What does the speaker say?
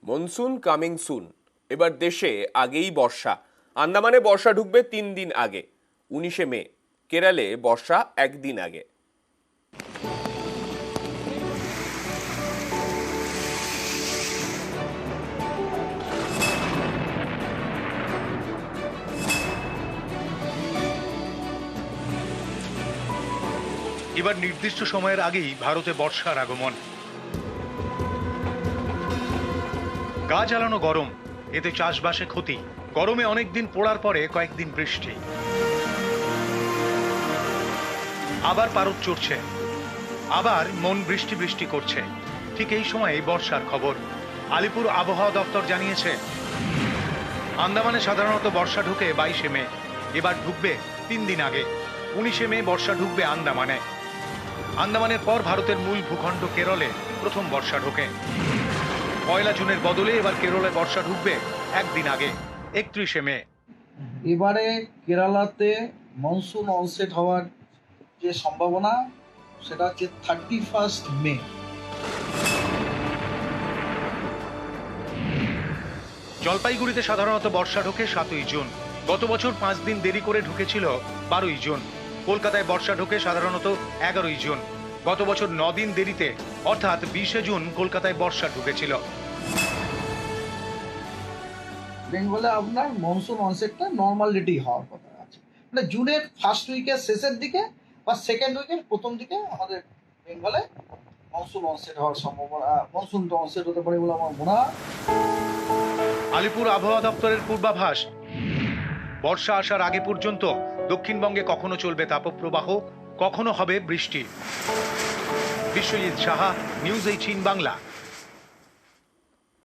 Monsoon coming soon. এবার দেশে আগেই বর্ষা। আন্দামানে বর্ষা ঢুকবে 3 দিন আগে, 19শে মে। কেরালে বর্ষা একদিন আগে। এবার নির্দিষ্ট সময়ের আগেই ভারতে বর্ষার আগমন। গা জ্বালানো গরম, এতে চাষবাসে ক্ষতি। গরমে অনেকদিন পড়ার পরে কয়েকদিন বৃষ্টি, আবার পারদ চড়ছে, আবার মন বৃষ্টি বৃষ্টি করছে। ঠিক এই সময়ে বর্ষার খবর। আলিপুর আবহাওয়া দপ্তর জানিয়েছে, আন্দামানে সাধারণত বর্ষা ঢুকে 22শে মে। এবার ঢুকবে 3 দিন আগে, 19শে মে বর্ষা ঢুকবে আন্দামানে। আন্দামানের পর ভারতের মূল ভূখণ্ড কেরলে প্রথম বর্ষা ঢোকে। 1 জুনের বদলে এবার কেরলে বর্ষা ঢুকবে একদিন আগে, 31শে মে। এবারে কেরালাতে মনসুন অনসেট হওয়ার যে সম্ভাবনা সেটা হচ্ছে 31 মে। জলপাইগুড়িতে সাধারণত বর্ষা ঢোকে 7ই জুন। গত বছর 5 দিন দেরি করে ঢুকেছিল 12ই জুন। কলকাতায় বর্ষা ঢোকে সাধারণত 11ই জুন। গত বছর 9 দিন দেরিতে অর্থাৎ 20শে জুন কলকাতায় বর্ষা ঢুকেছিল। বেঙ্গলে আপনার মনসুন অনসেটটা নর্মালিটি হওয়ার কথা আছে, মানে জুনের ফার্স্ট উইকের শেষের দিকে বা সেকেন্ড উইকের প্রথম দিকে আমাদের বেঙ্গলে মনসুন অনসেট হওয়ার সম্ভাবনা, মনসুন অনসেট হতে পারে বলে আমার মনে হয়। আলিপুর আবহাওয়া দপ্তরের পূর্বাভাস, বর্ষা আসার আগে পর্যন্ত দক্ষিণবঙ্গে কখনো চলবে তাপপ্রবাহ, কখনো হবে বৃষ্টি। বিশ্বজিৎ সাহা, নিউজ 18 বাংলা।